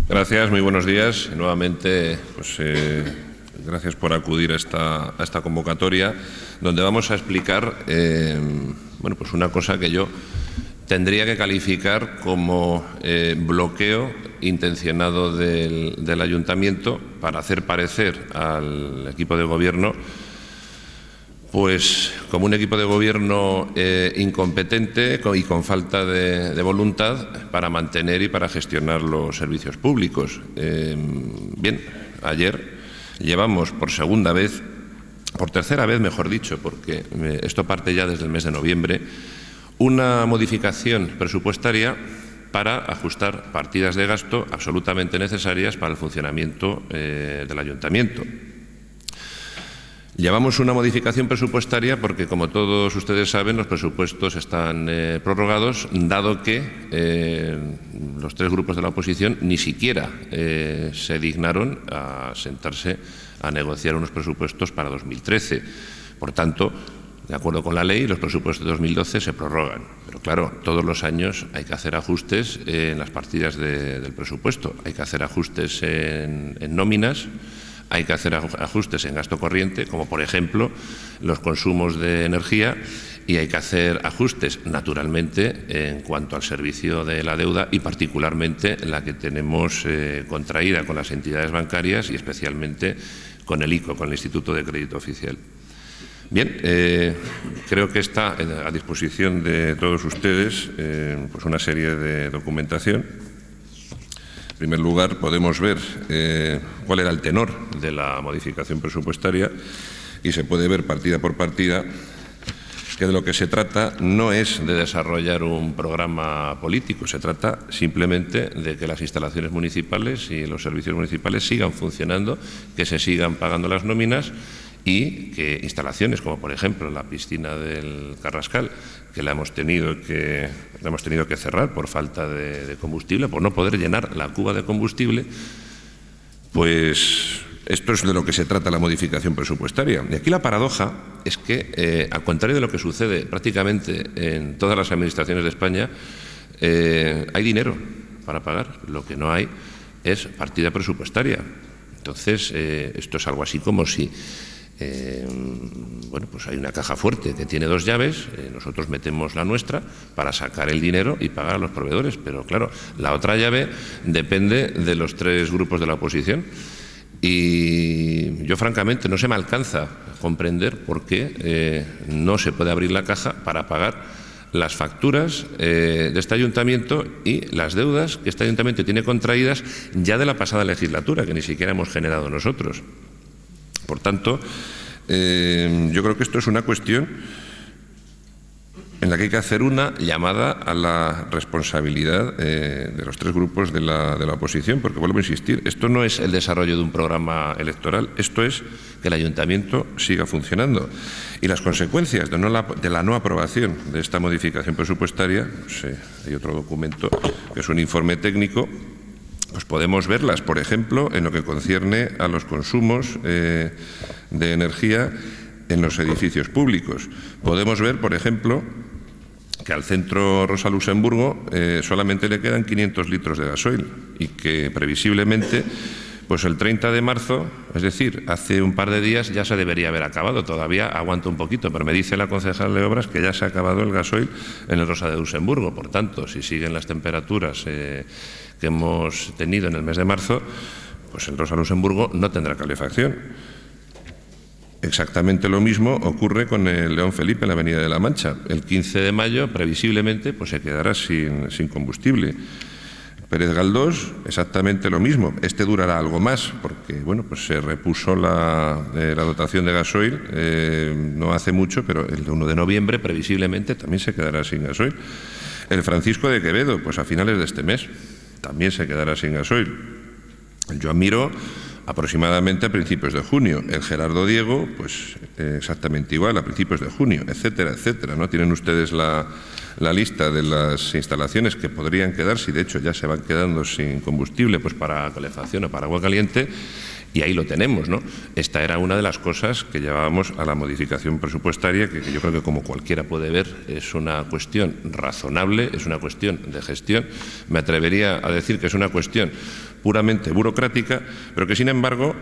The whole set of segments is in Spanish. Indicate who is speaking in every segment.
Speaker 1: Gracias, muy buenos días. Nuevamente, gracias por acudir a esta convocatoria, donde vamos a explicar una cosa que yo tendría que calificar como bloqueo intencionado del Ayuntamiento para hacer parecer al equipo de gobierno como un equipo de gobierno incompetente y con falta de voluntad para mantener y para gestionar los servicios públicos. Bien, ayer llevamos por tercera vez, mejor dicho, porque esto parte ya desde el mes de noviembre, una modificación presupuestaria para ajustar partidas de gasto absolutamente necesarias para el funcionamiento del Ayuntamiento. Llevamos una modificación presupuestaria porque, como todos ustedes saben, los presupuestos están prorrogados, dado que los tres grupos de la oposición ni siquiera se dignaron a sentarse a negociar unos presupuestos para 2013. Por tanto, de acuerdo con la ley, los presupuestos de 2012 se prorrogan. Pero claro, todos los años hay que hacer ajustes en las partidas del presupuesto. Hay que hacer ajustes en nóminas, hay que hacer ajustes en gasto corriente, como por ejemplo los consumos de energía, y hay que hacer ajustes, naturalmente, en cuanto al servicio de la deuda y particularmente la que tenemos contraída con las entidades bancarias y especialmente con el ICO, con el Instituto de Crédito Oficial. Bien, creo que está a disposición de todos ustedes una serie de documentación. En primer lugar, podemos ver cuál era el tenor de la modificación presupuestaria y se puede ver partida por partida que de lo que se trata no es de desarrollar un programa político, se trata simplemente de que las instalaciones municipales y los servicios municipales sigan funcionando, que se sigan pagando las nóminas y que instalaciones como, por ejemplo, la piscina del Carrascal, que la hemos tenido que cerrar por falta de combustible, por no poder llenar la cuba de combustible, pues esto es de lo que se trata la modificación presupuestaria. Y aquí la paradoja es que, al contrario de lo que sucede prácticamente en todas las administraciones de España, hay dinero para pagar. Lo que no hay es partida presupuestaria. Entonces, esto es algo así como si hay una caja fuerte que tiene dos llaves, nosotros metemos la nuestra para sacar el dinero y pagar a los proveedores, pero claro, la otra llave depende de los tres grupos de la oposición y yo francamente no se me alcanza a comprender por qué no se puede abrir la caja para pagar las facturas de este ayuntamiento y las deudas que este ayuntamiento tiene contraídas ya de la pasada legislatura, que ni siquiera hemos generado nosotros. Por tanto, yo creo que esto es una cuestión en la que hay que hacer una llamada a la responsabilidad de los tres grupos de la oposición, porque vuelvo a insistir, esto no es el desarrollo de un programa electoral, esto es que el ayuntamiento siga funcionando. Y las consecuencias de la no aprobación de esta modificación presupuestaria, hay otro documento que es un informe técnico, pues podemos verlas, por ejemplo, en lo que concierne a los consumos de energía en los edificios públicos. Podemos ver, por ejemplo, que al Centro Rosa Luxemburgo solamente le quedan 500 litros de gasoil y que previsiblemente pues el 30 de marzo, es decir, hace un par de días ya se debería haber acabado. Todavía aguanta un poquito, pero me dice la concejal de Obras que ya se ha acabado el gasoil en el Rosa de Luxemburgo. Por tanto, si siguen las temperaturas que hemos tenido en el mes de marzo, pues el Rosa Luxemburgo no tendrá calefacción. Exactamente lo mismo ocurre con el León Felipe en la Avenida de la Mancha. El 15 de mayo, previsiblemente, pues se quedará sin combustible. Pérez Galdós, exactamente lo mismo. Este durará algo más porque se repuso la dotación de gasoil no hace mucho, pero el 1 de noviembre previsiblemente también se quedará sin gasoil. El Francisco de Quevedo, pues a finales de este mes, también se quedará sin gasoil. El Joan Miró, aproximadamente a principios de junio. El Gerardo Diego, pues exactamente igual, a principios de junio, etcétera, etcétera, ¿no? Tienen ustedes la lista de las instalaciones que podrían quedarse, y de hecho ya se van quedando sin combustible pues para calefacción o para agua caliente, Y ahí lo tenemos, ¿no? Esta era una de las cosas que llevábamos a la modificación presupuestaria, que yo creo que, como cualquiera puede ver, es una cuestión razonable, es una cuestión de gestión. Me atrevería a decir que es una cuestión puramente burocrática, pero que, sin embargo,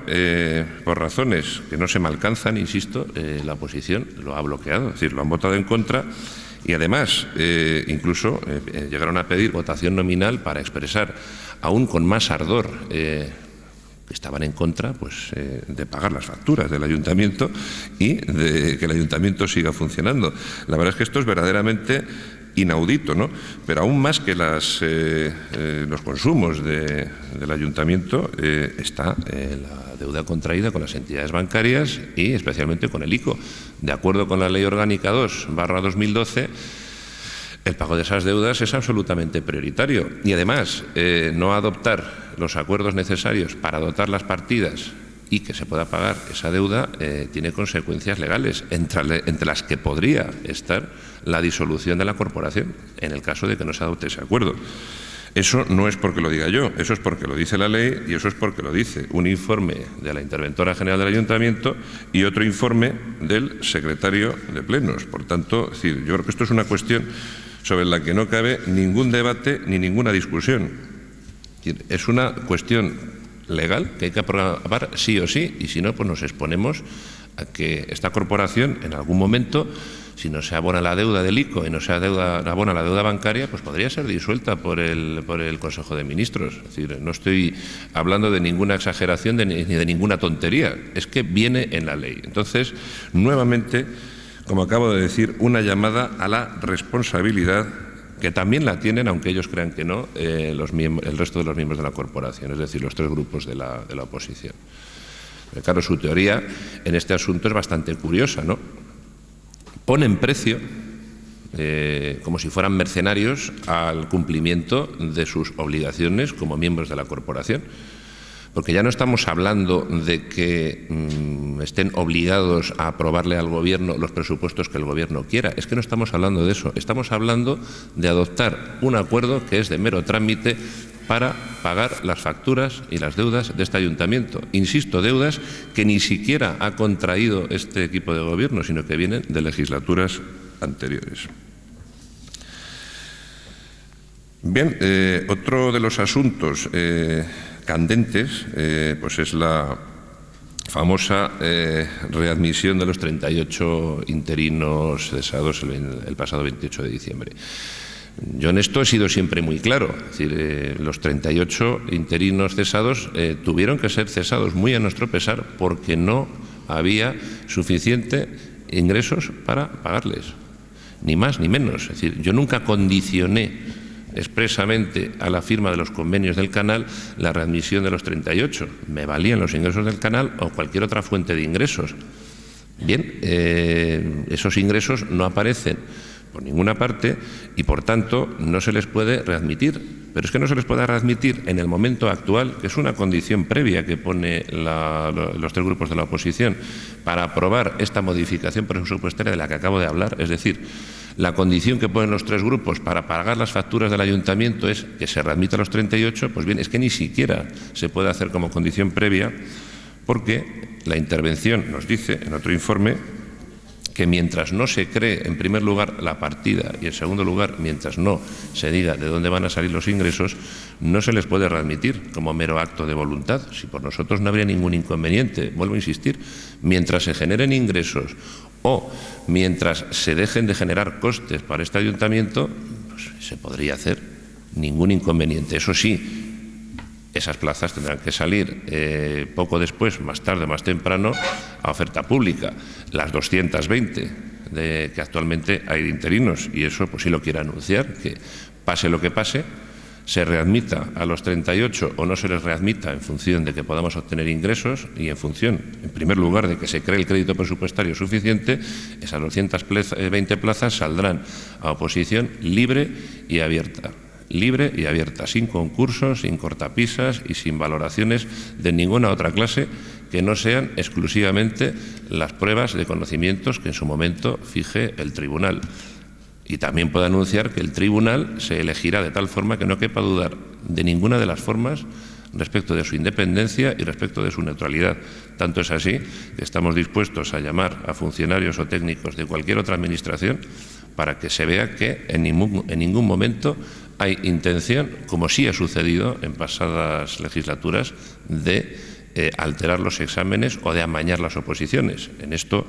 Speaker 1: por razones que no se me alcanzan, insisto, la oposición lo ha bloqueado, es decir, lo han votado en contra. Y además, incluso llegaron a pedir votación nominal para expresar aún con más ardor que estaban en contra, pues, de pagar las facturas del ayuntamiento y de que el ayuntamiento siga funcionando. La verdad es que esto es verdaderamente inaudito, ¿no? Pero aún más que los consumos del ayuntamiento está la deuda contraída con las entidades bancarias y especialmente con el ICO. De acuerdo con la Ley Orgánica 2/2012, el pago de esas deudas es absolutamente prioritario y, además, no adoptar los acuerdos necesarios para dotar las partidas y que se pueda pagar esa deuda tiene consecuencias legales, entre las que podría estar la disolución de la corporación, en el caso de que no se adopte ese acuerdo. Eso no es porque lo diga yo, eso es porque lo dice la ley y eso es porque lo dice un informe de la Interventora General del Ayuntamiento y otro informe del secretario de Plenos. Por tanto, es decir, yo creo que esto es una cuestión sobre la que no cabe ningún debate ni ninguna discusión. Es una cuestión legal que hay que aprobar sí o sí, y si no, pues nos exponemos a que esta corporación en algún momento, si no se abona la deuda del ICO y no se abona la deuda bancaria, pues podría ser disuelta por el Consejo de Ministros. Es decir, no estoy hablando de ninguna exageración ni de ninguna tontería, es que viene en la ley. Entonces, nuevamente, como acabo de decir, una llamada a la responsabilidad, que también la tienen, aunque ellos crean que no, el resto de los miembros de la corporación, es decir, los tres grupos de la oposición. Pero claro, su teoría en este asunto es bastante curiosa, ¿no? Ponen precio, como si fueran mercenarios, al cumplimiento de sus obligaciones como miembros de la corporación. Porque ya no estamos hablando de que estén obligados a aprobarle al Gobierno los presupuestos que el Gobierno quiera. Es que no estamos hablando de eso. Estamos hablando de adoptar un acuerdo que es de mero trámite para pagar las facturas y las deudas de este ayuntamiento. Insisto, deudas que ni siquiera ha contraído este equipo de Gobierno, sino que vienen de legislaturas anteriores. Bien, otro de los asuntos candentes, pues es la famosa readmisión de los 38 interinos cesados el pasado 28 de diciembre. Yo en esto he sido siempre muy claro, es decir, los 38 interinos cesados tuvieron que ser cesados muy a nuestro pesar porque no había suficiente ingresos para pagarles, ni más ni menos. Es decir, yo nunca condicioné expresamente a la firma de los convenios del canal la readmisión de los 38. Me valían los ingresos del canal o cualquier otra fuente de ingresos. Bien, esos ingresos no aparecen por ninguna parte y, por tanto, no se les puede readmitir. Pero es que no se les puede readmitir en el momento actual, que es una condición previa que pone los tres grupos de la oposición para aprobar esta modificación presupuestaria de la que acabo de hablar. Es decir, la condición que ponen los tres grupos para pagar las facturas del ayuntamiento es que se readmita los 38, pues bien, es que ni siquiera se puede hacer como condición previa, porque la intervención nos dice en otro informe que mientras no se cree, en primer lugar, la partida y, en segundo lugar, mientras no se diga de dónde van a salir los ingresos, no se les puede readmitir como mero acto de voluntad. Si por nosotros no habría ningún inconveniente, vuelvo a insistir, mientras se generen ingresos o mientras se dejen de generar costes para este ayuntamiento, pues se podría hacer ningún inconveniente. Eso sí, esas plazas tendrán que salir poco después, más tarde, más temprano, a oferta pública. Las 220 que actualmente hay de interinos, y eso pues sí lo quiero anunciar, que pase lo que pase, se readmita a los 38 o no se les readmita en función de que podamos obtener ingresos y en función, en primer lugar, de que se cree el crédito presupuestario suficiente, esas 220 plazas saldrán a oposición libre y abierta. Libre y abierta, sin concursos, sin cortapisas y sin valoraciones de ninguna otra clase que no sean exclusivamente las pruebas de conocimientos que en su momento fije el tribunal. Y también puedo anunciar que el tribunal se elegirá de tal forma que no quepa dudar de ninguna de las formas respecto de su independencia y respecto de su neutralidad. Tanto es así que estamos dispuestos a llamar a funcionarios o técnicos de cualquier otra administración para que se vea que en ningún momento hay intención, como sí ha sucedido en pasadas legislaturas, de alterar los exámenes o de amañar las oposiciones. En esto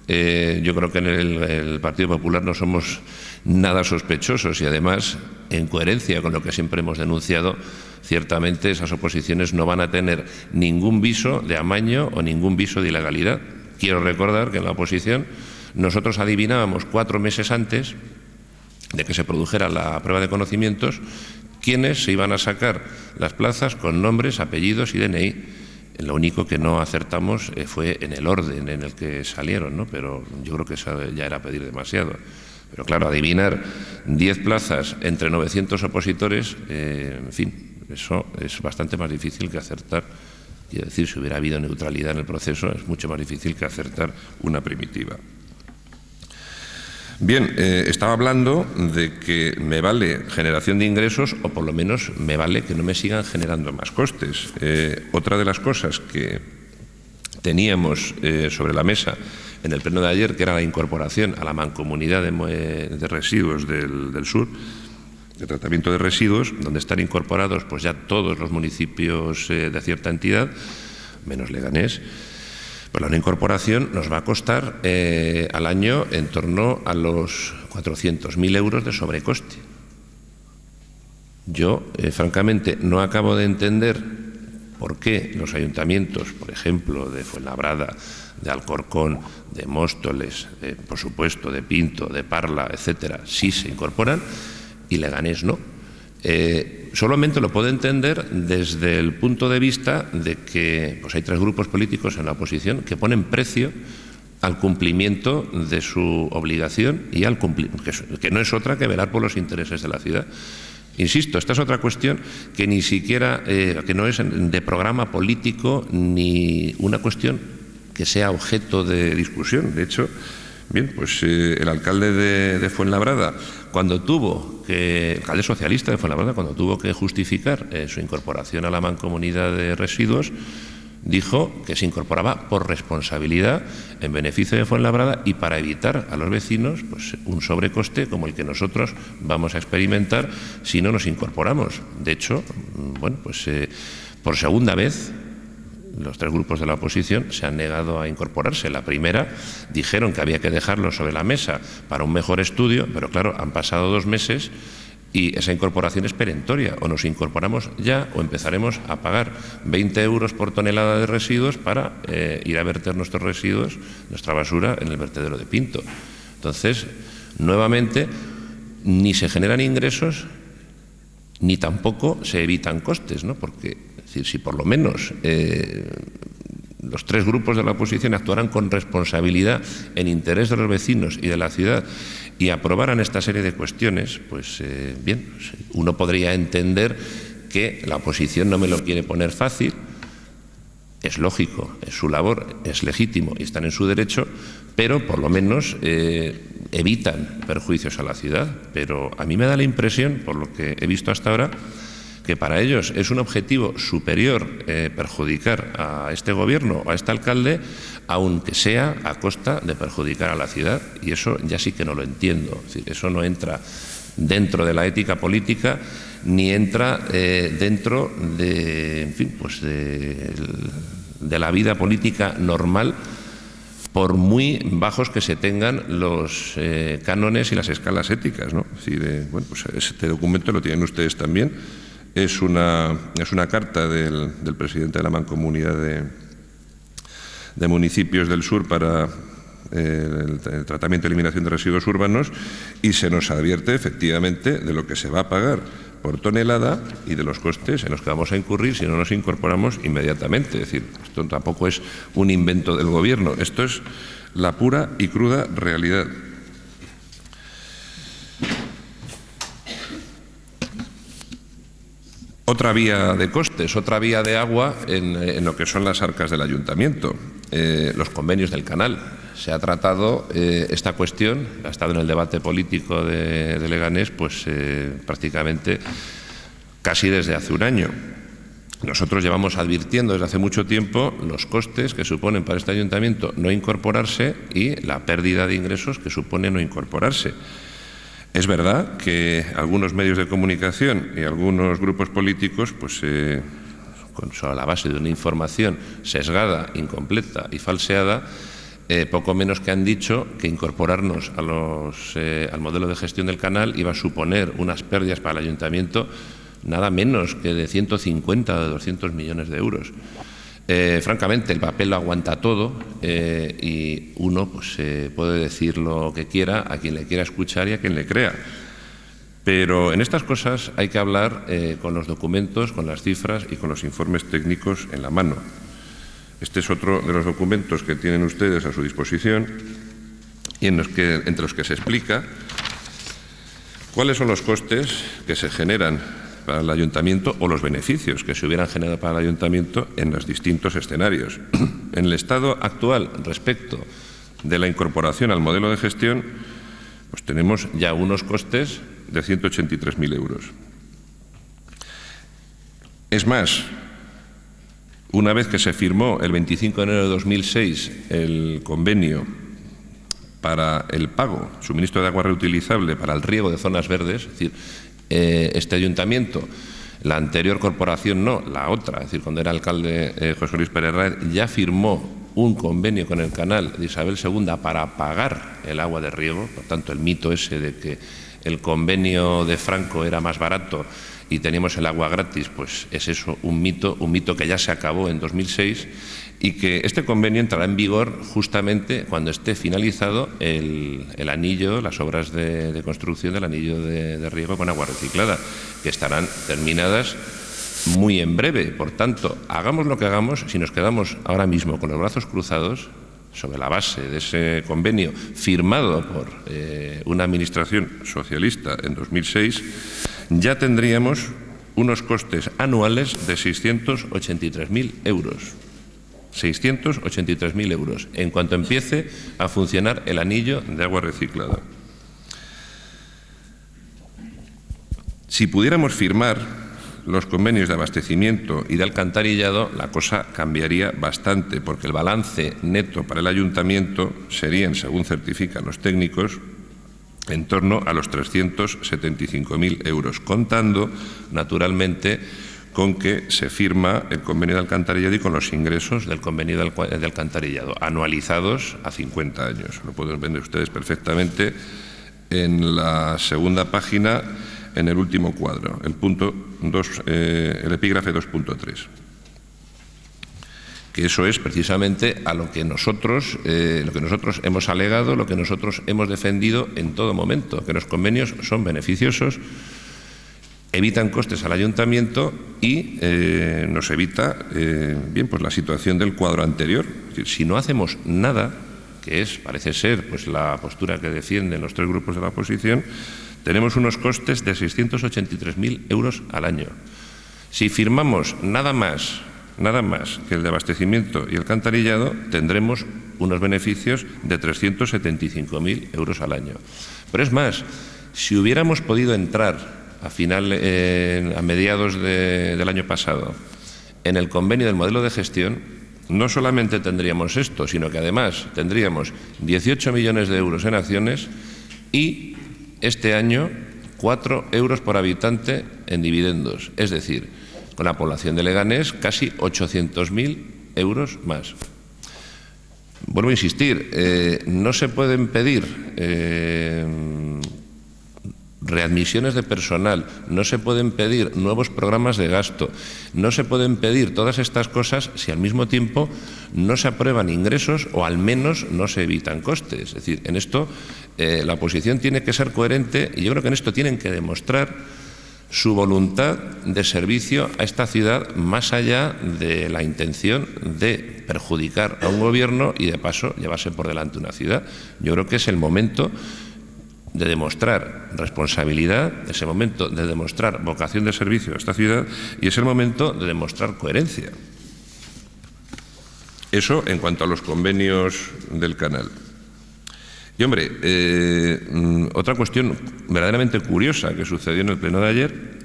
Speaker 1: yo creo que en el Partido Popular no somos nada sospechosos y además, en coherencia con lo que siempre hemos denunciado, ciertamente esas oposiciones no van a tener ningún viso de amaño o ningún viso de ilegalidad. Quiero recordar que en la oposición nosotros adivinábamos 4 meses antes de que se produjera la prueba de conocimientos quiénes se iban a sacar las plazas con nombres, apellidos y DNI. Lo único que no acertamos fue en el orden en el que salieron, ¿no? Pero yo creo que eso ya era pedir demasiado. Pero claro, adivinar 10 plazas entre 900 opositores, en fin, eso es bastante más difícil que acertar. Quiero decir, si hubiera habido neutralidad en el proceso, es mucho más difícil que acertar una primitiva. Bien, estaba hablando de que me vale generación de ingresos o por lo menos me vale que no me sigan generando más costes. Otra de las cosas que teníamos sobre la mesa en el pleno de ayer, que era la incorporación a la mancomunidad de residuos del sur, de tratamiento de residuos, donde están incorporados pues ya todos los municipios de cierta entidad, menos Leganés. Pues la incorporación nos va a costar al año en torno a los 400.000 euros de sobrecoste. Yo, francamente, no acabo de entender por qué los ayuntamientos, por ejemplo, de Fuenlabrada, de Alcorcón, de Móstoles, por supuesto, de Pinto, de Parla, etcétera, sí se incorporan y Leganés no. Solamente lo puedo entender desde el punto de vista de que pues hay 3 grupos políticos en la oposición que ponen precio al cumplimiento de su obligación y al que no es otra que velar por los intereses de la ciudad. Insisto, esta es otra cuestión que ni siquiera, que no es de programa político ni una cuestión que sea objeto de discusión. De hecho, bien, pues el alcalde de Fuenlabrada, el alcalde socialista de Fuenlabrada, cuando tuvo que justificar su incorporación a la mancomunidad de residuos, dijo que se incorporaba por responsabilidad en beneficio de Fuenlabrada y para evitar a los vecinos pues, un sobrecoste como el que nosotros vamos a experimentar si no nos incorporamos. De hecho, bueno, pues por segunda vez los 3 grupos de la oposición se han negado a incorporarse. La primera dijeron que había que dejarlo sobre la mesa para un mejor estudio, pero claro, han pasado 2 meses y esa incorporación es perentoria. O nos incorporamos ya o empezaremos a pagar 20 euros por tonelada de residuos para ir a verter nuestros residuos, nuestra basura, en el vertedero de Pinto. Entonces, nuevamente, ni se generan ingresos ni tampoco se evitan costes, ¿no? Porque si por lo menos los 3 grupos de la oposición actuaran con responsabilidad en interés de los vecinos y de la ciudad y aprobaran esta serie de cuestiones, pues bien, uno podría entender que la oposición no me lo quiere poner fácil. Es lógico, es su labor, es legítimo y están en su derecho, pero por lo menos evitan perjuicios a la ciudad. Pero a mí me da la impresión, por lo que he visto hasta ahora, que para ellos es un objetivo superior perjudicar a este gobierno o a este alcalde, aunque sea a costa de perjudicar a la ciudad. Y eso ya sí que no lo entiendo. Es decir, eso no entra dentro de la ética política ni entra dentro de, en fin, pues de la vida política normal, por muy bajos que se tengan los cánones y las escalas éticas, ¿no? Es decir, bueno, pues este documento lo tienen ustedes también. Es una carta del presidente de la Mancomunidad de Municipios del Sur para el tratamiento y eliminación de residuos urbanos, y se nos advierte efectivamente de lo que se va a pagar por tonelada y de los costes en los que vamos a incurrir si no nos incorporamos inmediatamente. Es decir, esto tampoco es un invento del gobierno, esto es la pura y cruda realidad. Otra vía de costes, otra vía de agua en lo que son las arcas del ayuntamiento, los convenios del canal. Se ha tratado esta cuestión, ha estado en el debate político de Leganés, pues prácticamente casi desde hace un año. Nosotros llevamos advirtiendo desde hace mucho tiempo los costes que suponen para este ayuntamiento no incorporarse y la pérdida de ingresos que supone no incorporarse. Es verdad que algunos medios de comunicación y algunos grupos políticos, pues a la base de una información sesgada, incompleta y falseada, poco menos que han dicho que incorporarnos al modelo de gestión del canal iba a suponer unas pérdidas para el ayuntamiento nada menos que de 150 o de 200 millones de euros. Francamente, el papel lo aguanta todo y uno pues, puede decir lo que quiera a quien le quiera escuchar y a quien le crea. Pero en estas cosas hay que hablar con los documentos, con las cifras y con los informes técnicos en la mano. Este es otro de los documentos que tienen ustedes a su disposición y entre los que se explica cuáles son los costes que se generan para el ayuntamiento o los beneficios que se hubieran generado para el ayuntamiento en los distintos escenarios. En el estado actual, respecto de la incorporación al modelo de gestión, pues tenemos ya unos costes de 183.000 euros. Es más, una vez que se firmó el 25 de enero de 2006 el convenio para el pago, suministro de agua reutilizable para el riego de zonas verdes, es decir, este ayuntamiento, la anterior corporación no, la otra, es decir, cuando era alcalde José Luis Pérez Raez, ya firmó un convenio con el canal de Isabel II para pagar el agua de riego. Por tanto, el mito ese de que el convenio de Franco era más barato y teníamos el agua gratis, pues es eso, un mito que ya se acabó en 2006 y que este convenio entrará en vigor justamente cuando esté finalizado el anillo, las obras de construcción del anillo de riego con agua reciclada, que estarán terminadas muy en breve. Por tanto, hagamos lo que hagamos, si nos quedamos ahora mismo con los brazos cruzados sobre la base de ese convenio firmado por una administración socialista en 2006, ya tendríamos unos costes anuales de 683.000 euros. 683.000 euros en cuanto empiece a funcionar el anillo de agua reciclada. Si pudiéramos firmar los convenios de abastecimiento y de alcantarillado, la cosa cambiaría bastante, porque el balance neto para el ayuntamiento serían, según certifican los técnicos, en torno a los 375.000 euros, contando, naturalmente, con que se firma el convenio de alcantarillado y con los ingresos del convenio de alcantarillado, anualizados a 50 años. Lo pueden ver ustedes perfectamente en la segunda página, en el último cuadro, el punto 2, el epígrafe 2.3. Que eso es precisamente a lo que nosotros hemos alegado, lo que nosotros hemos defendido en todo momento, que los convenios son beneficiosos, evitan costes al ayuntamiento y nos evita pues la situación del cuadro anterior. Es decir, si no hacemos nada, que parece ser pues la postura que defienden los tres grupos de la oposición, tenemos unos costes de 683.000 euros al año. Si firmamos nada más que el de abastecimiento y alcantarillado, tendremos unos beneficios de 375.000 euros al año. Pero es más, si hubiéramos podido entrar a mediados del año pasado en el convenio del modelo de gestión, no solamente tendríamos esto, sino que además tendríamos 18 millones de euros en acciones y este año 4 euros por habitante en dividendos, es decir, con la población de Leganés casi 800.000 euros más. Vuelvo a insistir, no se pueden pedir readmisiones de personal, no se pueden pedir nuevos programas de gasto, no se pueden pedir todas estas cosas si al mismo tiempo no se aprueban ingresos o al menos no se evitan costes. Es decir, en esto la oposición tiene que ser coherente y yo creo que en esto tienen que demostrar su voluntad de servicio a esta ciudad más allá de la intención de perjudicar a un gobierno y de paso llevarse por delante una ciudad. Yo creo que es el momento de demostrar responsabilidad, es el momento de demostrar vocación de servicio a esta ciudad y es el momento de demostrar coherencia. Eso en cuanto a los convenios del canal. Y hombre, otra cuestión verdaderamente curiosa que sucedió en el pleno de ayer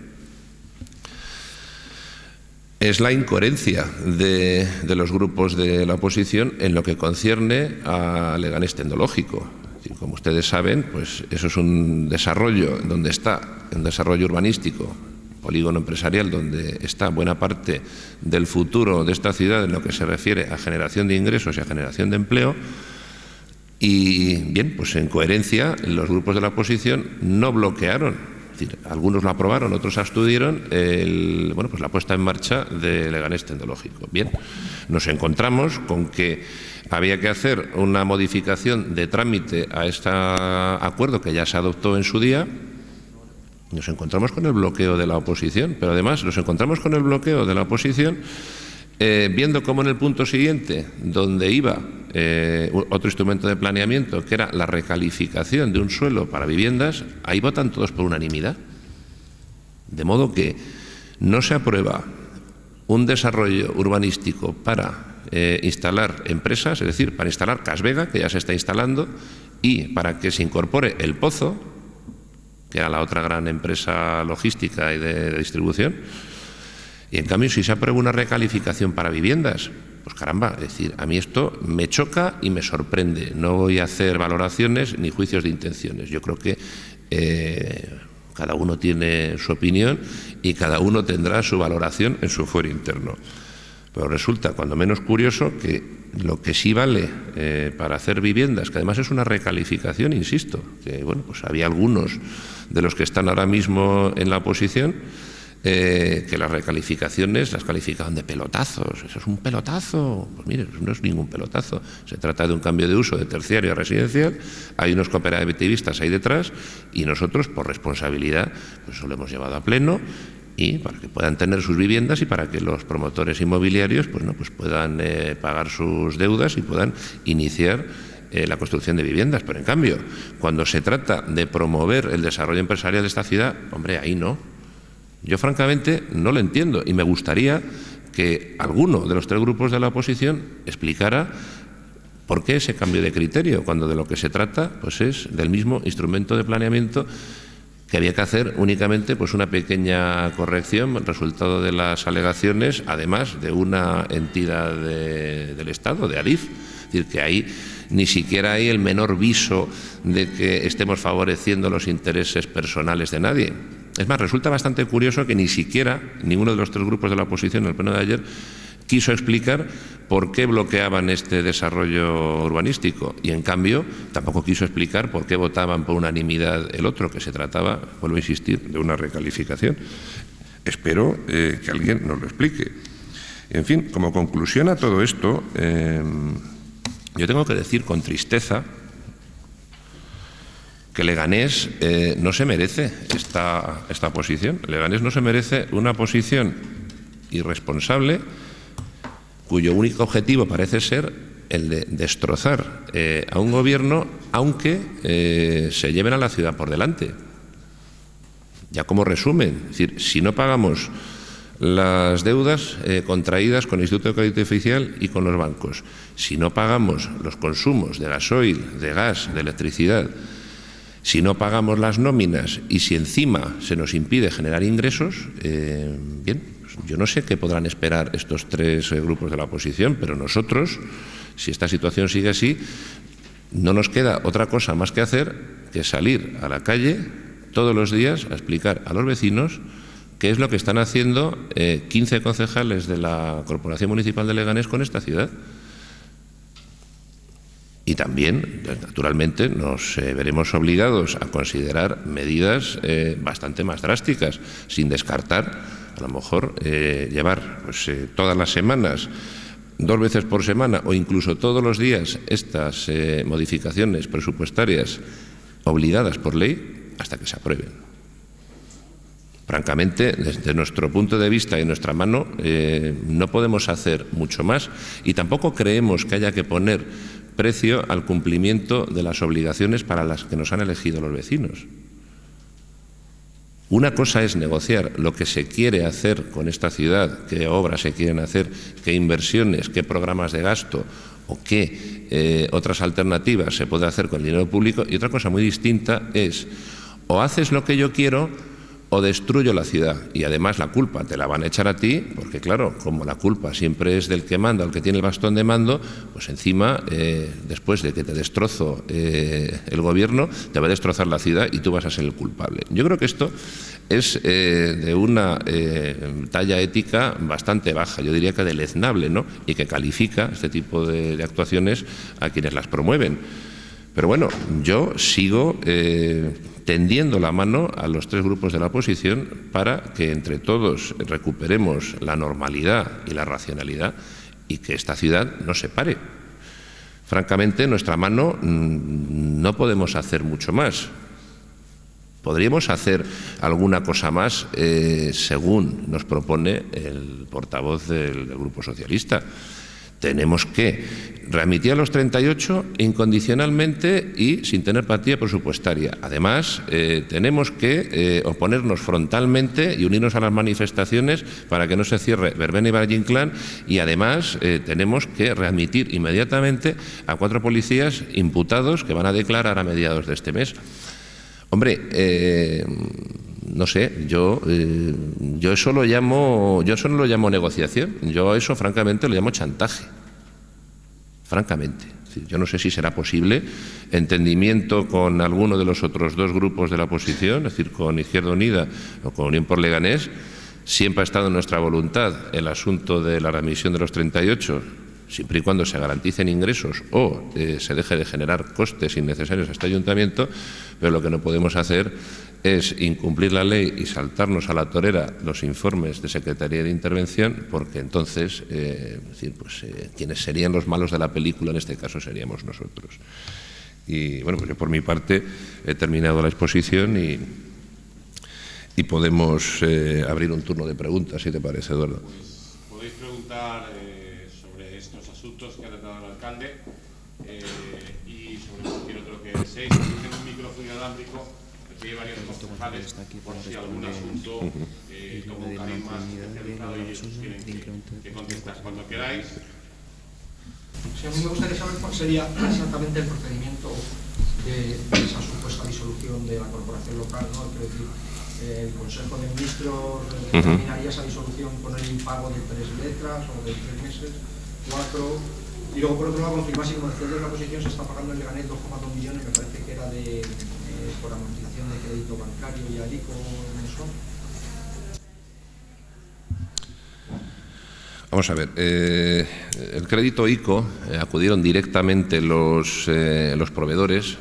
Speaker 1: es la incoherencia de los grupos de la oposición en lo que concierne a Leganés Tecnológico. Como ustedes saben, pues eso es un desarrollo donde está, un desarrollo urbanístico, polígono empresarial, donde está buena parte del futuro de esta ciudad en lo que se refiere a generación de ingresos y a generación de empleo. Y bien, pues en coherencia, los grupos de la oposición no bloquearon. Es decir, algunos lo aprobaron, otros abstuvieron pues la puesta en marcha de Leganés Tecnológico. Bien, nos encontramos con que había que hacer una modificación de trámite a este acuerdo que ya se adoptó en su día. Nos encontramos con el bloqueo de la oposición, pero además nos encontramos con el bloqueo de la oposición viendo cómo en el punto siguiente, donde iba otro instrumento de planeamiento, que era la recalificación de un suelo para viviendas, ahí votan todos por unanimidad. De modo que no se aprueba un desarrollo urbanístico para instalar empresas, es decir, para instalar Casvega, que ya se está instalando, y para que se incorpore El Pozo, que era la otra gran empresa logística y de distribución. Y en cambio, si se aprueba una recalificación para viviendas, pues caramba, es decir, a mí esto me choca y me sorprende. No voy a hacer valoraciones ni juicios de intenciones. Yo creo que cada uno tiene su opinión y cada uno tendrá su valoración en su fuero interno. Pero resulta cuando menos curioso que lo que sí vale para hacer viviendas, que además es una recalificación, insisto, que bueno, pues había algunos de los que están ahora mismo en la oposición que las recalificaciones las calificaban de pelotazos. Eso es un pelotazo. Pues mire, no es ningún pelotazo. Se trata de un cambio de uso de terciario a residencial. Hay unos cooperativistas ahí detrás y nosotros, por responsabilidad, pues eso lo hemos llevado a pleno, y para que puedan tener sus viviendas y para que los promotores inmobiliarios pues puedan pagar sus deudas y puedan iniciar la construcción de viviendas. Pero en cambio, cuando se trata de promover el desarrollo empresarial de esta ciudad, hombre, ahí no. Yo francamente no lo entiendo y me gustaría que alguno de los tres grupos de la oposición explicara por qué ese cambio de criterio, cuando de lo que se trata pues es del mismo instrumento de planeamiento, que había que hacer únicamente pues una pequeña corrección, resultado de las alegaciones, además de una entidad del Estado, de Adif. Es decir, que ahí ni siquiera hay el menor viso de que estemos favoreciendo los intereses personales de nadie. Es más, resulta bastante curioso que ni siquiera ninguno de los tres grupos de la oposición en el pleno de ayer quiso explicar por qué bloqueaban este desarrollo urbanístico y, en cambio, tampoco quiso explicar por qué votaban por unanimidad el otro, que se trataba, vuelvo a insistir, de una recalificación. Espero que alguien nos lo explique. En fin, como conclusión a todo esto, yo tengo que decir con tristeza que Leganés no se merece esta posición. Leganés no se merece una posición irresponsable cuyo único objetivo parece ser el de destrozar a un gobierno, aunque se lleven a la ciudad por delante. Ya como resumen, es decir, si no pagamos las deudas contraídas con el Instituto de Crédito Oficial y con los bancos, si no pagamos los consumos de gasoil, de gas, de electricidad, si no pagamos las nóminas y si encima se nos impide generar ingresos, bien, pues yo no sé qué podrán esperar estos tres grupos de la oposición, pero nosotros, si esta situación sigue así, no nos queda otra cosa más que hacer que salir a la calle todos los días a explicar a los vecinos qué es lo que están haciendo 15 concejales de la Corporación Municipal de Leganés con esta ciudad. Y también, naturalmente, nos veremos obligados a considerar medidas bastante más drásticas, sin descartar, a lo mejor, llevar todas las semanas, 2 veces por semana o incluso todos los días estas modificaciones presupuestarias obligadas por ley hasta que se aprueben. Francamente, desde nuestro punto de vista y nuestra mano, no podemos hacer mucho más y tampoco creemos que haya que poner precio al cumplimiento de las obligaciones para las que nos han elegido los vecinos. Una cosa es negociar lo que se quiere hacer con esta ciudad, qué obras se quieren hacer, qué inversiones, qué programas de gasto o qué otras alternativas se puede hacer con el dinero público, y otra cosa muy distinta es o haces lo que yo quiero o destruyo la ciudad, y además la culpa te la van a echar a ti, porque claro, como la culpa siempre es del que manda, el que tiene el bastón de mando, pues encima, después de que te destrozo el gobierno, te va a destrozar la ciudad y tú vas a ser el culpable. Yo creo que esto es de una talla ética bastante baja, yo diría que deleznable, ¿no? Y que califica este tipo de actuaciones a quienes las promueven. Pero bueno, yo sigo tendiendo la mano a los tres grupos de la oposición para que entre todos recuperemos la normalidad y la racionalidad y que esta ciudad no se pare. Francamente, nuestra mano no podemos hacer mucho más. Podríamos hacer alguna cosa más según nos propone el portavoz del Grupo Socialista. Tenemos que readmitir a los 38 incondicionalmente y sin tener partida presupuestaria. Además, tenemos que oponernos frontalmente y unirnos a las manifestaciones para que no se cierre Verbena y Valle Inclán, y además tenemos que readmitir inmediatamente a 4 policías imputados que van a declarar a mediados de este mes. Hombre, no sé, yo eso lo llamo, yo eso no lo llamo negociación, yo eso francamente lo llamo chantaje, francamente. Yo no sé si será posible entendimiento con alguno de los otros dos grupos de la oposición, es decir, con Izquierda Unida o con Unión por Leganés. Siempre ha estado en nuestra voluntad el asunto de la readmisión de los 38, siempre y cuando se garanticen ingresos o se deje de generar costes innecesarios a este ayuntamiento, pero lo que no podemos hacer es incumplir la ley y saltarnos a la torera los informes de Secretaría de Intervención, porque entonces, quienes serían los malos de la película en este caso seríamos nosotros. Y bueno, pues yo por mi parte he terminado la exposición y podemos abrir un turno de preguntas, si te parece, Eduardo.
Speaker 2: Pues podéis preguntar sobre estos asuntos que ha tratado el alcalde y sobre cualquier otro que deseéis. Tengo un micrófono inalámbrico. Hay varios concejales, por si algún asunto como Karim más especializado y ellos tienen que contestar cuando queráis.
Speaker 3: Sí, a mí me gustaría saber cuál sería exactamente el procedimiento de esa supuesta disolución de la corporación local, ¿no? Quiero decir, el Consejo de Ministros determinaría esa disolución con el impago de 3 letras o de 3 meses, 4. Y luego, por otro lado, confirmar si, como decía de la oposición, se está pagando el Leganés 2,2 millones, me parece que era por amortización de crédito bancario y al ICO mensual.
Speaker 1: Vamos a ver, el crédito ICO acudieron directamente los proveedores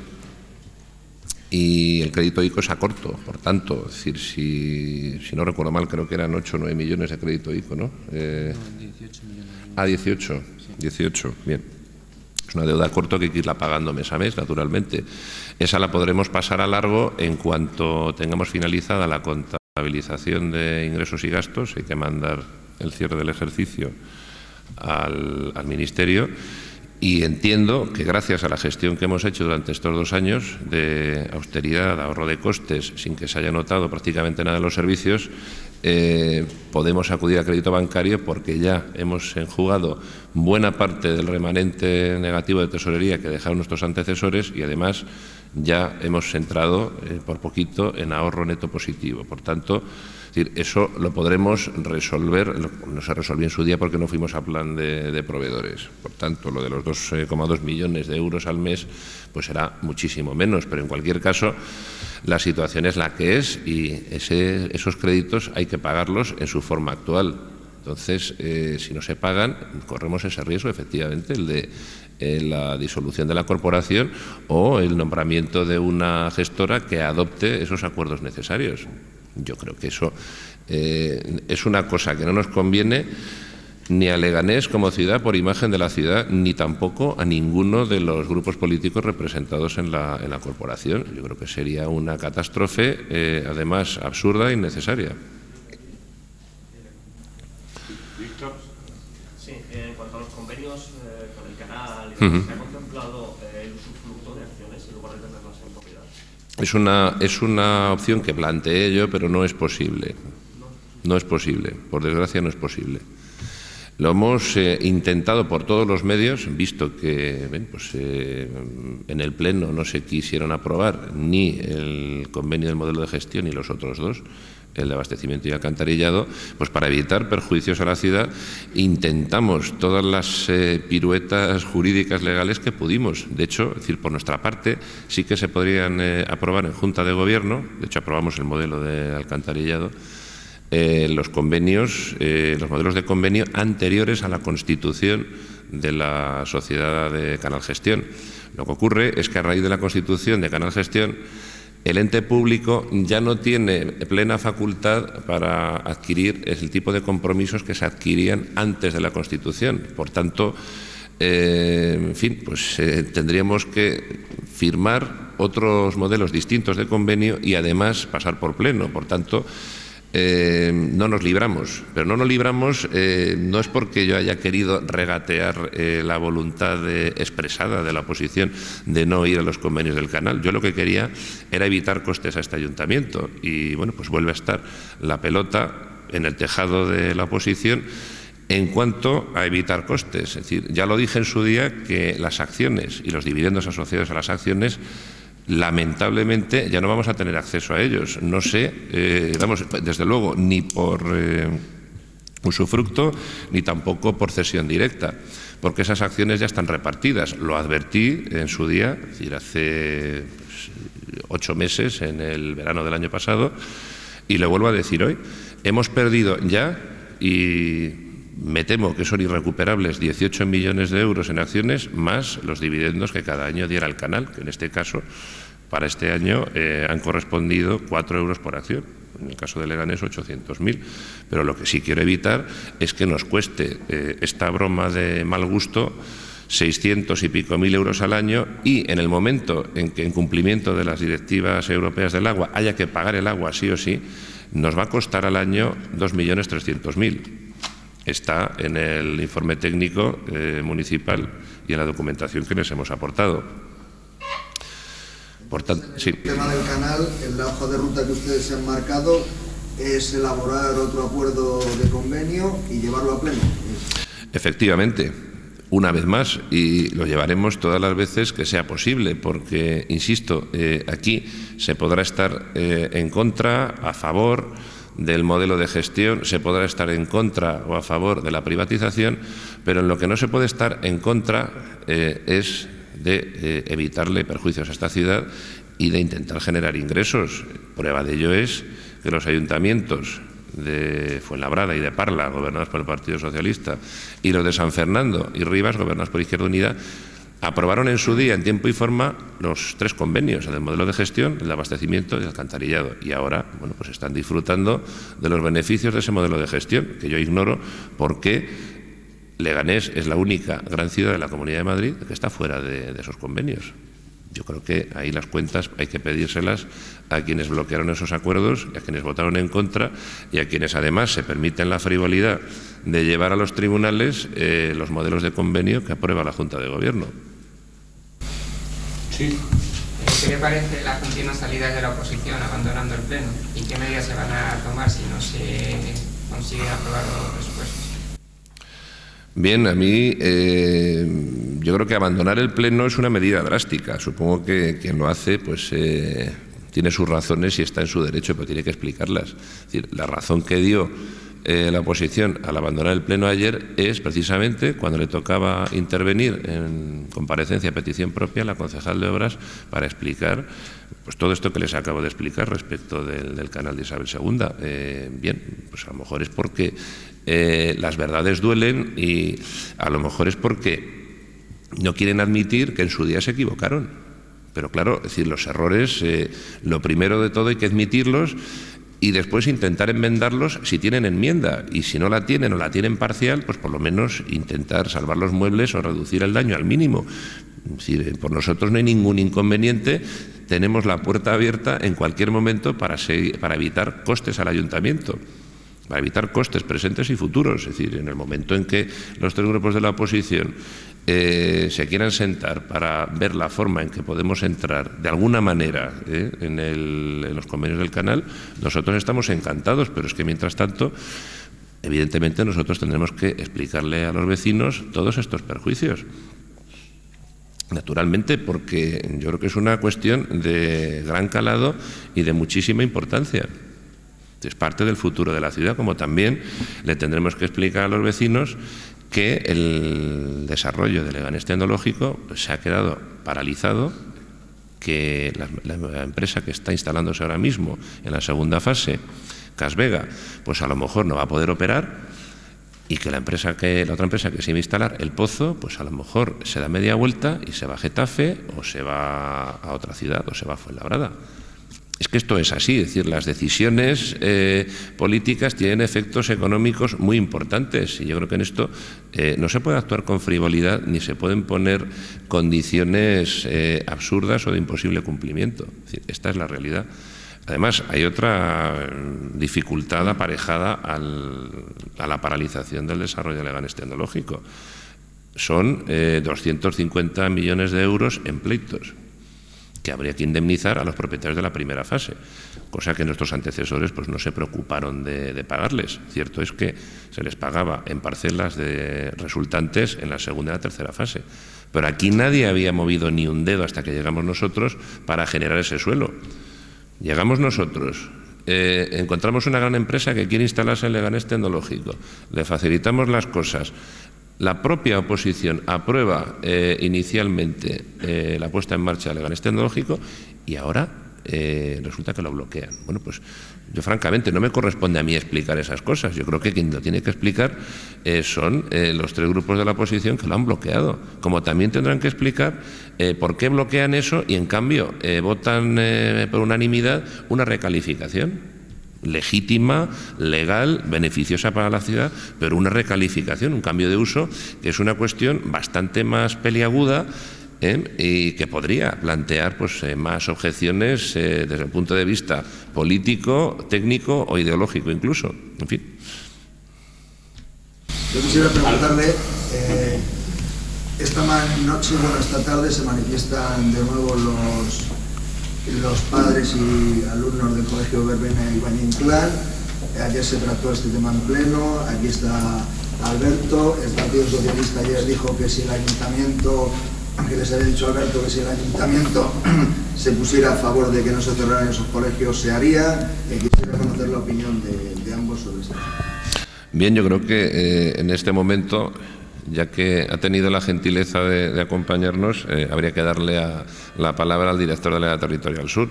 Speaker 1: y el crédito ICO es a corto, por tanto, es decir, si no recuerdo mal, creo que eran 8 o 9 millones de crédito ICO, ¿no?
Speaker 4: 18 millones.
Speaker 1: 18, sí. 18, bien. Es una deuda a corto que hay que irla pagando mes a mes, naturalmente. Esa la podremos pasar a largo en cuanto tengamos finalizada la contabilización de ingresos y gastos. Hay que mandar el cierre del ejercicio al Ministerio. Y entiendo que gracias a la gestión que hemos hecho durante estos 2 años de austeridad, de ahorro de costes, sin que se haya notado prácticamente nada en los servicios, podemos acudir a crédito bancario porque ya hemos enjugado buena parte del remanente negativo de tesorería que dejaron nuestros antecesores y además ya hemos entrado por poquito en ahorro neto positivo. Por tanto, es decir, eso lo podremos resolver, no se resolvió en su día porque no fuimos a plan de proveedores. Por tanto, lo de los 2,2 millones de euros al mes pues será muchísimo menos, pero en cualquier caso la situación es la que es y esos créditos hay que pagarlos en su forma actual. Entonces, si no se pagan, corremos ese riesgo, efectivamente, el de la disolución de la corporación o el nombramiento de una gestora que adopte esos acuerdos necesarios. Yo creo que eso es una cosa que no nos conviene ni a Leganés como ciudad por imagen de la ciudad, ni tampoco a ninguno de los grupos políticos representados en la corporación. Yo creo que sería una catástrofe, además absurda e innecesaria.
Speaker 2: Víctor.
Speaker 5: Sí, en cuanto a los convenios con el canal, ¿se ha contemplado el usufructo de acciones en lugar de tenerlas en propiedad?
Speaker 1: Es una opción que planteé yo, pero no es posible. No es posible, por desgracia no es posible. Lo hemos intentado por todos los medios, visto que en el Pleno no se quisieron aprobar ni el convenio del modelo de gestión ni los otros dos. el de abastecimiento y alcantarillado, pues para evitar perjuicios a la ciudad intentamos todas las piruetas jurídicas legales que pudimos. De hecho, es decir, por nuestra parte sí que se podrían aprobar en Junta de Gobierno, de hecho aprobamos el modelo de alcantarillado, los convenios, los modelos de convenio anteriores a la constitución de la sociedad de Canal Gestión. Lo que ocurre es que a raíz de la constitución de Canal Gestión, el ente público ya no tiene plena facultad para adquirir el tipo de compromisos que se adquirían antes de la Constitución. Por tanto, en fin, pues tendríamos que firmar otros modelos distintos de convenio y además pasar por pleno. Por tanto, no nos libramos, pero no nos libramos no es porque yo haya querido regatear la voluntad expresada de la oposición de no ir a los convenios del canal. Yo lo que quería era evitar costes a este ayuntamiento y bueno, pues vuelve a estar la pelota en el tejado de la oposición en cuanto a evitar costes. Es decir, ya lo dije en su día que las acciones y los dividendos asociados a las acciones, lamentablemente ya no vamos a tener acceso a ellos. No sé, desde luego, ni por usufructo, ni tampoco por cesión directa, porque esas acciones ya están repartidas. Lo advertí en su día, es decir, hace 8 meses, en el verano del año pasado, y lo vuelvo a decir hoy. Hemos perdido ya, y me temo que son irrecuperables, 18 millones de euros en acciones, más los dividendos que cada año diera el canal, que en este caso, para este año, han correspondido 4 euros por acción. En el caso de Leganés, 800.000. Pero lo que sí quiero evitar es que nos cueste esta broma de mal gusto 600 y pico mil euros al año y en el momento en que, en cumplimiento de las directivas europeas del agua, haya que pagar el agua sí o sí, nos va a costar al año 2.300.000. Está en el informe técnico municipal y en la documentación que les hemos aportado. Por tanto, sí.
Speaker 6: El tema del canal, en la hoja de ruta que ustedes se han marcado, es elaborar otro acuerdo de convenio y llevarlo a pleno.
Speaker 1: Efectivamente, una vez más, y lo llevaremos todas las veces que sea posible, porque, insisto, aquí se podrá estar en contra, a favor del modelo de gestión, se podrá estar en contra o a favor de la privatización, pero en lo que no se puede estar en contra es de evitarle perjuicios a esta ciudad y de intentar generar ingresos. Prueba de ello es que los ayuntamientos de Fuenlabrada y de Parla, gobernados por el Partido Socialista, y los de San Fernando y Rivas, gobernados por Izquierda Unida, aprobaron en su día, en tiempo y forma, los 3 convenios, el del modelo de gestión, el de abastecimiento y el alcantarillado. Y ahora, bueno, pues están disfrutando de los beneficios de ese modelo de gestión, que yo ignoro por qué Leganés es la única gran ciudad de la Comunidad de Madrid que está fuera de esos convenios. Yo creo que ahí las cuentas hay que pedírselas a quienes bloquearon esos acuerdos, a quienes votaron en contra y a quienes además se permiten la frivolidad de llevar a los tribunales los modelos de convenio que aprueba la Junta de Gobierno.
Speaker 2: Sí.
Speaker 7: ¿Qué le parece la continua salida de la oposición abandonando el Pleno? ¿Y qué medidas se van a tomar si no se consigue aprobar los presupuestos?
Speaker 1: Bien, a mí yo creo que abandonar el Pleno es una medida drástica. Supongo que quien lo hace pues tiene sus razones y está en su derecho, pero tiene que explicarlas. Es decir, la razón que dio la oposición al abandonar el Pleno ayer es precisamente cuando le tocaba intervenir en comparecencia a petición propia la concejal de Obras para explicar pues todo esto que les acabo de explicar respecto del canal de Isabel II. Bien, pues a lo mejor es porque las verdades duelen y a lo mejor es porque no quieren admitir que en su día se equivocaron. Pero claro, es decir, los errores, lo primero de todo hay que admitirlos y después intentar enmendarlos si tienen enmienda, y si no la tienen o la tienen parcial, pues por lo menos intentar salvar los muebles o reducir el daño al mínimo. Si por nosotros no hay ningún inconveniente, tenemos la puerta abierta en cualquier momento para evitar costes al ayuntamiento, para evitar costes presentes y futuros. Es decir, en el momento en que los 3 grupos de la oposición se quieran sentar para ver la forma en que podemos entrar de alguna manera en los convenios del canal, nosotros estamos encantados, pero es que mientras tanto, evidentemente nosotros tendremos que explicarle a los vecinos todos estos perjuicios. Naturalmente, porque yo creo que es una cuestión de gran calado y de muchísima importancia. Es parte del futuro de la ciudad, como también le tendremos que explicar a los vecinos que el desarrollo de Leganés Tecnológico se ha quedado paralizado, que la empresa que está instalándose ahora mismo en la segunda fase, Casvega, pues a lo mejor no va a poder operar, y que la otra empresa que se iba a instalar, El Pozo, pues a lo mejor se da media vuelta y se va a Getafe o se va a otra ciudad o se va a Fuenlabrada. Es que esto es así, es decir, las decisiones políticas tienen efectos económicos muy importantes y yo creo que en esto no se puede actuar con frivolidad ni se pueden poner condiciones absurdas o de imposible cumplimiento. Es decir, esta es la realidad. Además, hay otra dificultad aparejada a la paralización del desarrollo de Leganés Tecnológico. Son 250 millones de euros en pleitos que habría que indemnizar a los propietarios de la primera fase, cosa que nuestros antecesores pues no se preocuparon de pagarles. Cierto es que se les pagaba en parcelas resultantes en la segunda y la tercera fase, pero aquí nadie había movido ni un dedo hasta que llegamos nosotros para generar ese suelo. Llegamos nosotros, encontramos una gran empresa que quiere instalarse en Leganés Tecnológico, le facilitamos las cosas. La propia oposición aprueba inicialmente la puesta en marcha de Leganés Tecnológico y ahora resulta que lo bloquean. Bueno, pues yo francamente no me corresponde a mí explicar esas cosas. Yo creo que quien lo tiene que explicar son los tres grupos de la oposición que lo han bloqueado. Como también tendrán que explicar por qué bloquean eso y en cambio votan por unanimidad una recalificación legítima, legal, beneficiosa para la ciudad, pero una recalificación, un cambio de uso, que es una cuestión bastante más peliaguda y que podría plantear pues, más objeciones desde el punto de vista político, técnico o ideológico incluso. En fin.
Speaker 6: Yo quisiera preguntarle, esta noche, esta tarde se manifiestan de nuevo los padres y alumnos del Colegio Verbena y Valle Inclán. Ayer se trató este tema en pleno, aquí está Alberto, el Partido Socialista ayer dijo que si el Ayuntamiento, que les había dicho Alberto que si el Ayuntamiento se pusiera a favor de que no se cerraran esos colegios se haría. Quisiera conocer la opinión de ambos sobre esto.
Speaker 1: Bien, yo creo que en este momento, ya que ha tenido la gentileza de acompañarnos, habría que darle la palabra al director de la Territorial Sur.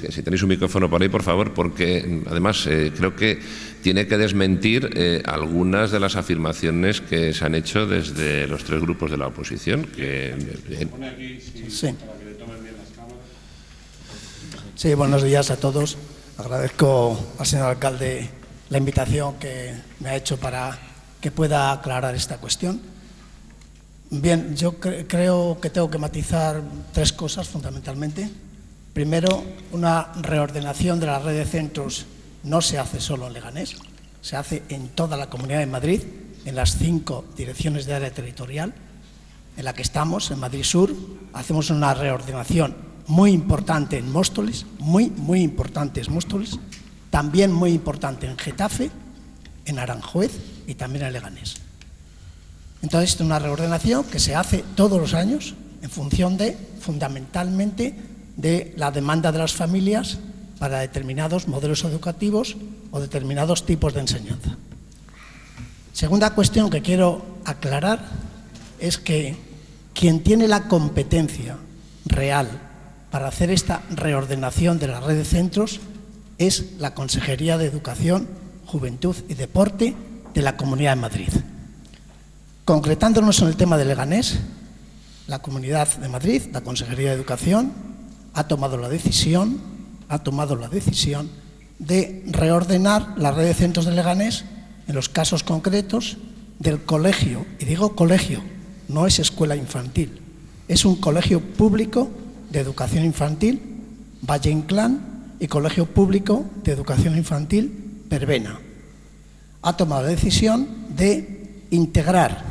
Speaker 1: Si tenéis un micrófono por ahí, por favor, porque además creo que tiene que desmentir algunas de las afirmaciones que se han hecho desde los tres grupos de la oposición.
Speaker 8: Sí, buenos días a todos. Agradezco al señor alcalde la invitación que me ha hecho para que pueda aclarar esta cuestión. Bien, yo creo que tengo que matizar tres cosas fundamentalmente. Primero, una reordenación de la red de centros no se hace solo en Leganés, se hace en toda la Comunidad de Madrid, en las 5 direcciones de área territorial en la que estamos, en Madrid Sur. Hacemos una reordenación muy importante en Móstoles, muy importante en Móstoles, también muy importante en Getafe, en Aranjuez y también en Leganés. Entonces, es una reordenación que se hace todos los años en función fundamentalmente, de la demanda de las familias para determinados modelos educativos o determinados tipos de enseñanza. Segunda cuestión que quiero aclarar es que quien tiene la competencia real para hacer esta reordenación de la red de centros es la Consejería de Educación, Juventud y Deporte de la Comunidad de Madrid. Concretándonos en el tema de Leganés, la Comunidad de Madrid, la Consejería de Educación, ha tomado la decisión de reordenar la red de centros de Leganés en los casos concretos del colegio, y digo colegio, no es escuela infantil, es un colegio público de educación infantil, Valle Inclán, y colegio público de educación infantil, Verbena. Ha tomado la decisión de integrar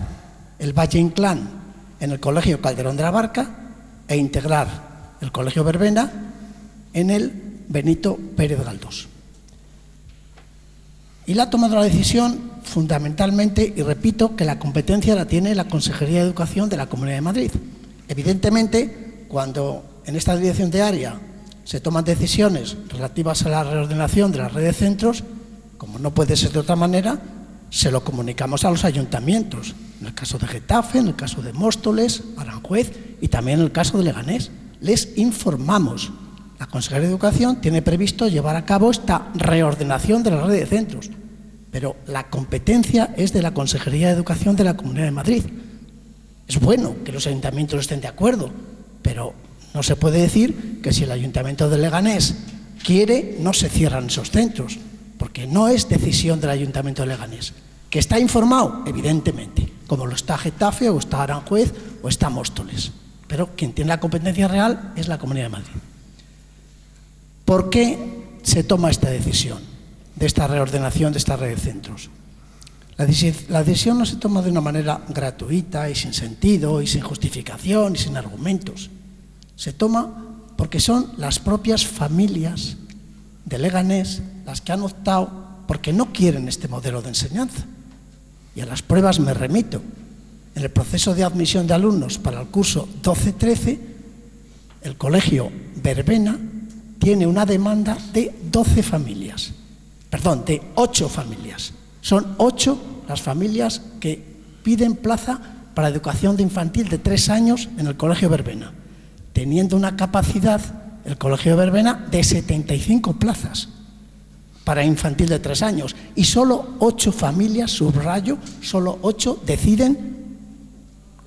Speaker 8: el Valle Inclán en el colegio Calderón de la Barca e integrar el Colegio Verbena en el Benito Pérez Galdós. Y la ha tomado la decisión fundamentalmente, y repito, que la competencia la tiene la Consejería de Educación de la Comunidad de Madrid. Evidentemente, cuando en esta dirección de área se toman decisiones relativas a la reordenación de la red de centros, como no puede ser de otra manera, se lo comunicamos a los ayuntamientos, en el caso de Getafe, en el caso de Móstoles, Aranjuez y también en el caso de Leganés. Les informamos. La Consejería de Educación tiene previsto llevar a cabo esta reordenación de la red de centros, pero la competencia es de la Consejería de Educación de la Comunidad de Madrid. Es bueno que los ayuntamientos estén de acuerdo, pero no se puede decir que si el Ayuntamiento de Leganés quiere, no se cierran esos centros, porque no es decisión del Ayuntamiento de Leganés. ¿Que está informado? Evidentemente, como lo está Getafe, o está Aranjuez, o está Móstoles. Pero quien tiene la competencia real es la Comunidad de Madrid. ¿Por qué se toma esta decisión de esta reordenación de esta red de centros? La decisión no se toma de una manera gratuita y sin sentido y sin justificación y sin argumentos. Se toma porque son las propias familias de Leganés las que han optado porque no quieren este modelo de enseñanza. Y a las pruebas me remito. En el proceso de admisión de alumnos para el curso 12-13, el colegio Verbena tiene una demanda de 12 familias, perdón, de 8 familias. Son 8 las familias que piden plaza para educación de infantil de 3 años en el colegio Verbena, teniendo una capacidad, el colegio Verbena, de 75 plazas para infantil de 3 años. Y solo 8 familias, subrayo, solo 8 deciden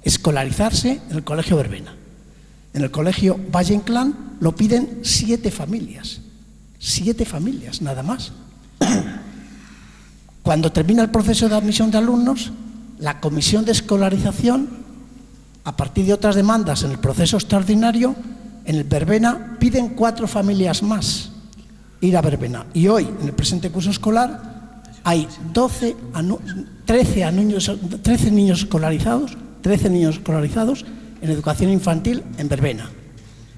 Speaker 8: escolarizarse en el colegio Verbena. En el colegio Valle Inclán lo piden 7 familias. 7 familias, nada más. Cuando termina el proceso de admisión de alumnos, la comisión de escolarización, a partir de otras demandas en el proceso extraordinario, en el Verbena piden 4 familias más ir a Verbena. Y hoy, en el presente curso escolar, hay 13 niños escolarizados en educación infantil en Verbena.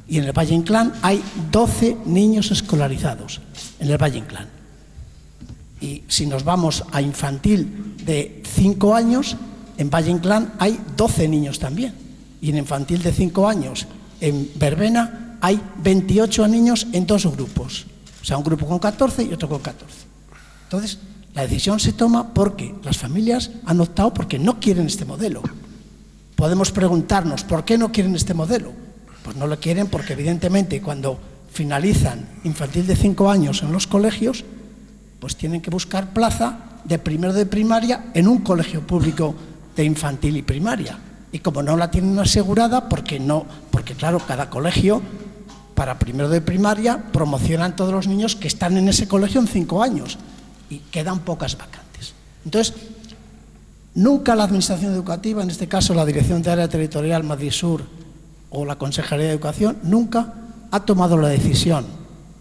Speaker 8: Y en el Valle Inclán hay 12 niños escolarizados en el Valle Inclán. Y si nos vamos a infantil de 5 años, en Valle Inclán hay 12 niños también. Y en infantil de 5 años, en Verbena, hay 28 niños en 2 grupos. O sea, un grupo con 14 y otro con 14. Entonces, la decisión se toma porque las familias han optado porque no quieren este modelo. Podemos preguntarnos, ¿por qué no quieren este modelo? Pues no lo quieren porque, evidentemente, cuando finalizan infantil de 5 años en los colegios, pues tienen que buscar plaza de primero de primaria en un colegio público de infantil y primaria. Y como no la tienen asegurada, porque claro, cada colegio para primero de primaria promocionan todos los niños que están en ese colegio en 5 años y quedan pocas vacantes. Entonces, nunca la Administración Educativa, en este caso la Dirección de Área Territorial Madrid Sur o la Consejería de Educación, nunca ha tomado la decisión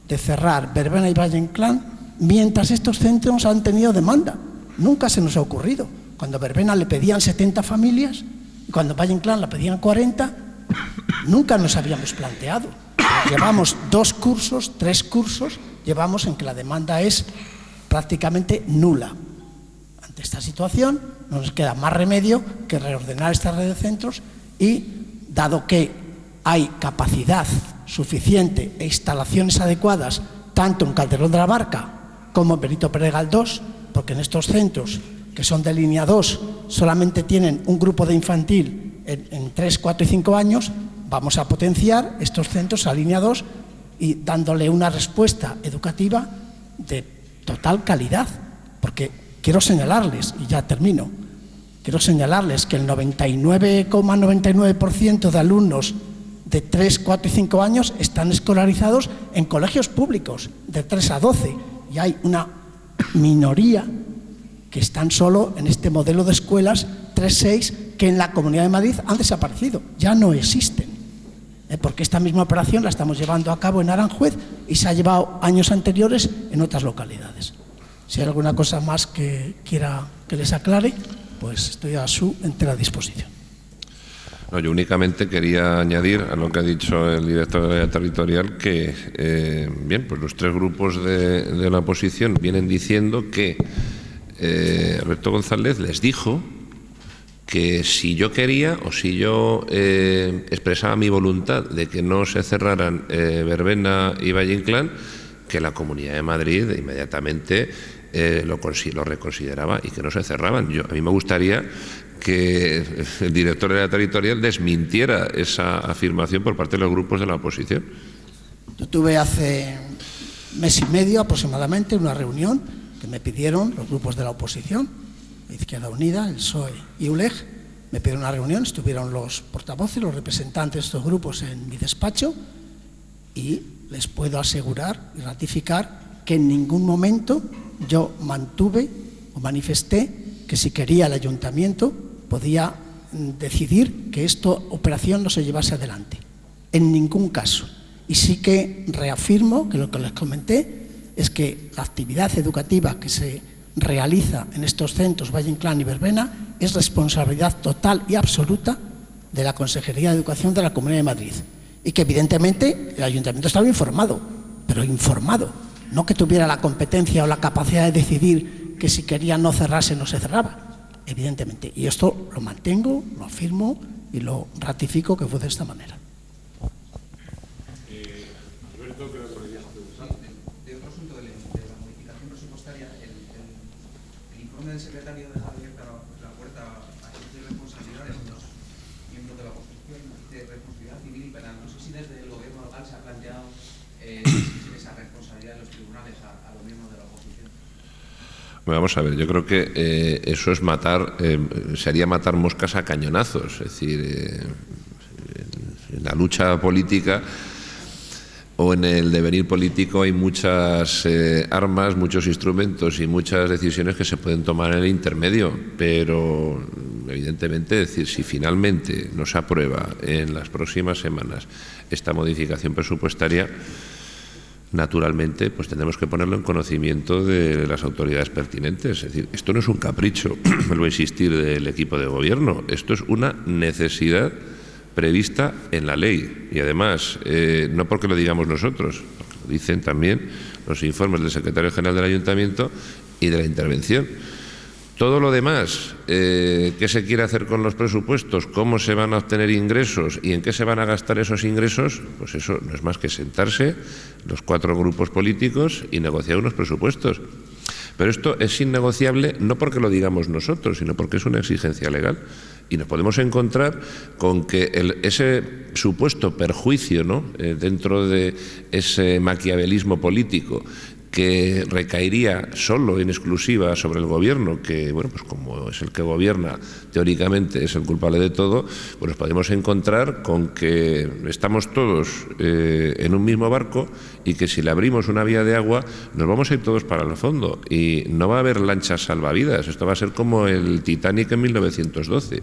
Speaker 8: de cerrar Verbena y Valle Inclán mientras estos centros han tenido demanda. Nunca se nos ha ocurrido. Cuando Verbena le pedían 70 familias y cuando Valle Inclán le pedían 40, nunca nos habíamos planteado. Llevamos 2 cursos, 3 cursos, llevamos en que la demanda es prácticamente nula. Ante esta situación no nos queda más remedio que reordenar esta red de centros y, dado que hay capacidad suficiente e instalaciones adecuadas tanto en Calderón de la Barca como en Benito Pérez Galdós, porque en estos centros que son de línea 2 solamente tienen un grupo de infantil en 3, 4 y 5 años, vamos a potenciar estos centros a línea 2 y dándole una respuesta educativa de total calidad, porque quiero señalarles, y ya termino, quiero señalarles que el 99,99% de alumnos de 3, 4 y 5 años están escolarizados en colegios públicos de 3 a 12 y hay una minoría que están solo en este modelo de escuelas 3-6 que en la Comunidad de Madrid han desaparecido, ya no existen, porque esta misma operación la estamos llevando a cabo en Aranjuez y se ha llevado años anteriores en otras localidades. Si hay alguna cosa más que quiera que les aclare, pues estoy a su entera disposición.
Speaker 1: No, yo únicamente quería añadir a lo que ha dicho el director de área territorial que, bien, pues los 3 grupos de la oposición vienen diciendo que Alberto González les dijo que si yo quería o si yo expresaba mi voluntad de que no se cerraran Verbena y Valle Inclán, que la Comunidad de Madrid inmediatamente lo reconsideraba y que no se cerraban. A mí me gustaría que el director de la territorial desmintiera esa afirmación por parte de los grupos de la oposición.
Speaker 8: Yo tuve hace mes y medio aproximadamente una reunión que me pidieron los grupos de la oposición, Izquierda Unida, el PSOE y ULEG, me pidieron una reunión, estuvieron los portavoces, los representantes de estos grupos en mi despacho y les puedo asegurar y ratificar que en ningún momento yo mantuve o manifesté que si quería el ayuntamiento podía decidir que esta operación no se llevase adelante. En ningún caso. Y sí que reafirmo que lo que les comenté es que la actividad educativa que se realiza en estos centros Valle Inclán y Verbena es responsabilidad total y absoluta de la Consejería de Educación de la Comunidad de Madrid. Y que evidentemente el ayuntamiento estaba informado, pero informado, no que tuviera la competencia o la capacidad de decidir que si quería no cerrarse no se cerraba, evidentemente. Y esto lo mantengo, lo afirmo y lo ratifico que fue de esta manera.
Speaker 2: Alberto, creo que podrías preguntar.
Speaker 4: De otro asunto de la modificación presupuestaria, el informe del secretario deja abierta la puerta a ejercer responsabilidades de los miembros de la oposición, de responsabilidad civil y penal. No sé si desde el gobierno local se ha planteado esa responsabilidad de los tribunales a los miembros de la oposición.
Speaker 1: Bueno, vamos a ver, yo creo que eso es sería matar moscas a cañonazos. Es decir, en la lucha política o en el devenir político hay muchas armas, muchos instrumentos y muchas decisiones que se pueden tomar en el intermedio, pero evidentemente, es decir, si finalmente no se aprueba en las próximas semanas esta modificación presupuestaria, naturalmente pues tendremos que ponerlo en conocimiento de las autoridades pertinentes. Es decir, esto no es un capricho, vuelvo a insistir, del equipo de gobierno, esto es una necesidad prevista en la ley y además no porque lo digamos nosotros, lo dicen también los informes del secretario general del Ayuntamiento y de la intervención. Todo lo demás, qué se quiere hacer con los presupuestos, cómo se van a obtener ingresos y en qué se van a gastar esos ingresos, pues eso no es más que sentarse los 4 grupos políticos y negociar unos presupuestos. Pero esto es innegociable no porque lo digamos nosotros, sino porque es una exigencia legal. Y nos podemos encontrar con que ese supuesto perjuicio, ¿no?, dentro de ese maquiavelismo político que recaería solo en exclusiva sobre el gobierno, que, bueno, pues como es el que gobierna, teóricamente es el culpable de todo, pues nos podemos encontrar con que estamos todos en un mismo barco y que si le abrimos una vía de agua nos vamos a ir todos para el fondo y no va a haber lanchas salvavidas. Esto va a ser como el Titanic en 1912.